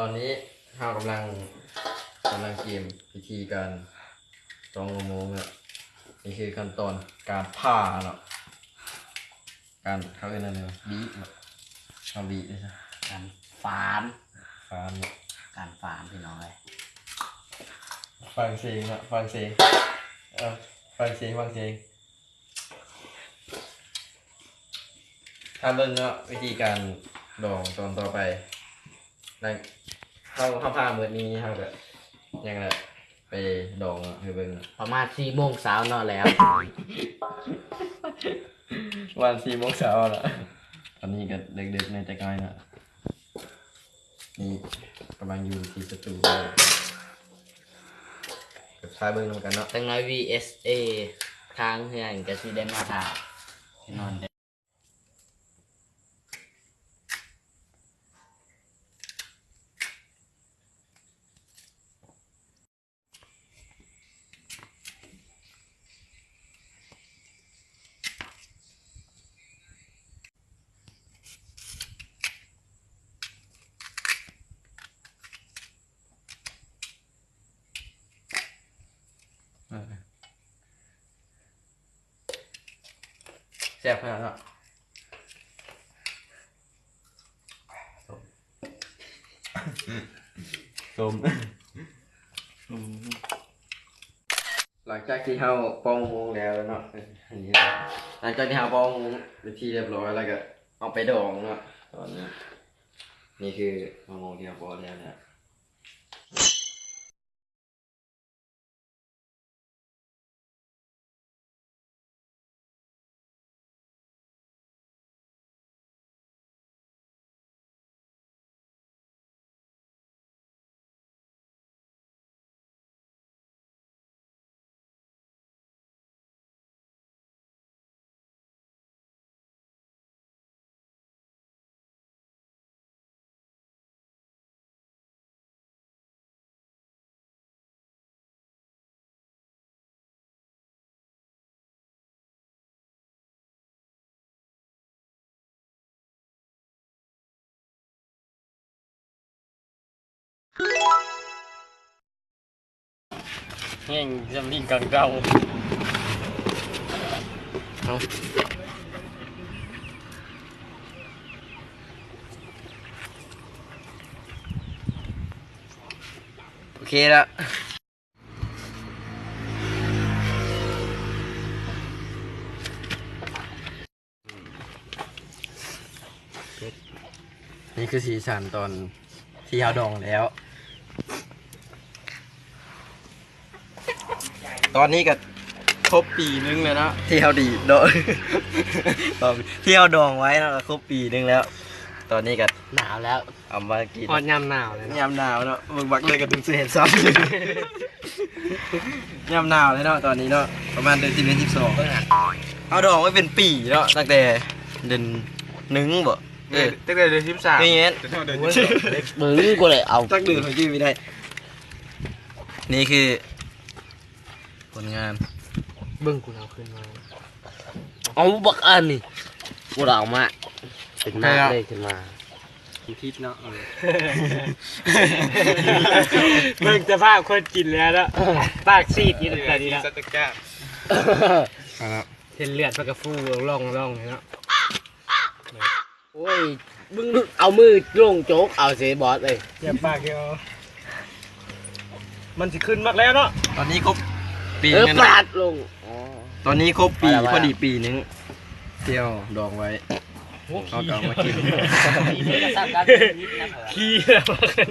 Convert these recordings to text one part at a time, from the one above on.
ตอนนี้เรากำลังเกมพิธีการตองโมงเนี่ยนี่คือขั้นตอนการผ่าเนาะการเขาเรียกอะไรนะบีเนาะทำบีใช่การฝานเนาะการฝานพี่น้องเลยฟังเสียงเนาะฟังเสียงฟังเสียงถ้าเบิ่งเนาะวิธีการดองตอนต่อไปเข้าผ้าเมื่อนี้เขาก็ยังไงไปดองให้เบิ่ง ประมาณ4 โมงเช้าเนาะแล้ว วัน4 โมงเช้าละตอนนี้ก็ดึกๆในแต่ก้อยนะนี่กำลังอยู่ที่สตูกับชายเบิ่งนำกันเนาะตั้งน้อย VSA ทางเฮือนก็สิได้มาถ่ายที่นอนได้แซ่บขนาดนั้นส้มหลังจากที่เราปองโมงแล้วเนาะหลังจากที่เราปองโมงเป็นที่เรียบร้อยแล้วก็เอาไปดองเนาะตอนนี้นี่คือปองโมงที่เราปองแล้วเนี่ยแห้งจำลิงกังเก่าโอเคแล้วนี่คือสีสันตอนที่เราดองแล้ว ตอนนี้ก็ครบปีนึงเลยนะที่เราดีดอง ที่เราดองไว้นะครบปีนึงแล้ว ตอนนี้ก็ หนาวแล้ว เอามากิน พอดยำหนาวเลยนะ ยามหนาวเนาะมึงบักเลยก็ถึงสิเห็นซ้ำ ยามหนาวเลยเนาะตอนนี้เนาะประมาณเดือน11 12เอาดองไว้เป็นปีเนาะตั้งแต่เดือน1บ่ตั้งแต่เดือน13นี่เงี้ย มึงกูเลยเอา สักเดือนของชื่อไม่ได้นี่คือผลงาน เบิ่งกูเอาขึ้นมา เอาบักอันนี่กูเอามาเป็นหน้าเลยขึ้นมา พิษเนาะเบิ่งสภาพคนกินแล้วนะปากซีดอยู่ตอนนี้แล้วเห็นเลือดปากกระฟูร่องเนาะ โอ้ยมึงเอามือลงโจกเอาเสียบอสเลย อย่าปากเดียวมันจะขึ้นมากแล้วเนาะ ตอนนี้ครบปี ป นึง ลาดลง ตอนนี้ครบปี อะไรวะ พอดีปีนึงเที่ยวดองไว้เอากลับมากิน ขี้แล้วกัน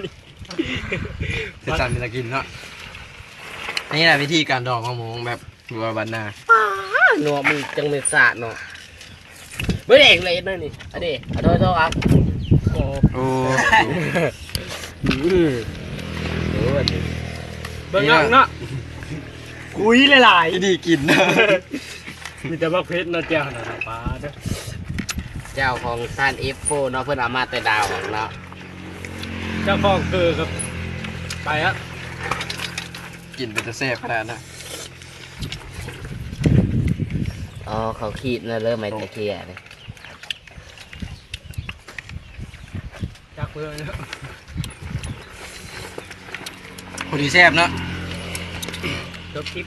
เสร็จสันมีละกินเนาะนี่แหละวิธีการดองของหมูแบบหัวบันนา หนัวมึงจังเป็นสาดเนาะไม่ได้เอกเลยนั่นนี่อันนี้โทษครับ โอ้ โอ้ เบิ่งเนาะคุยหลาย วิธีกินนะ ๆมีแต่ว่าเพชรเนาะเจ้าขนาดปลาเด้อ เจ้าของซานเอฟโฟเนาะเพื่อนเอามาแต่ดาวของเรา เจ้าของคือครับไปฮะ กินเป็นจะแซ่บขนาดนะ อ๋อเขาขีดนะเริ่มไม่ตะเคียนเลย จักเพื่อนเนาะ พอดีแซ่บเนาะ จบคลิป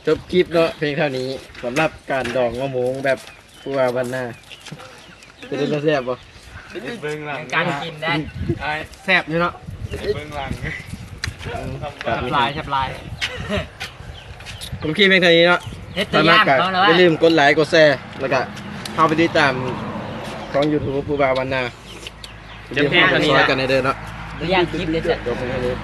จบคลิปเนาะเพลงเท่านี้สำหรับการดองมะม่วงแบบผู้ว่าวันหน้าจะได้แซ่บป่ะ เบื้องหลัง การกินได้ แซ่บอยู่เนาะ เบื้องหลัง ลายแทบลาย ผมคลิปเพลงเท่านี้เนาะ เฮ็ดตัวอย่างเขาแล้ว อย่าลืมกดไลค์กดแชร์แล้วก็เข้าไปติดตามช่อง YouTube ผู้ว่าวันหน้า เดี๋ยวเพลงเท่านี้ ซอย นะ กันในเดินเนาะ ตัวอย่างคลิปเลยจ้ะ เดี๋ยวเพลงเท่านี้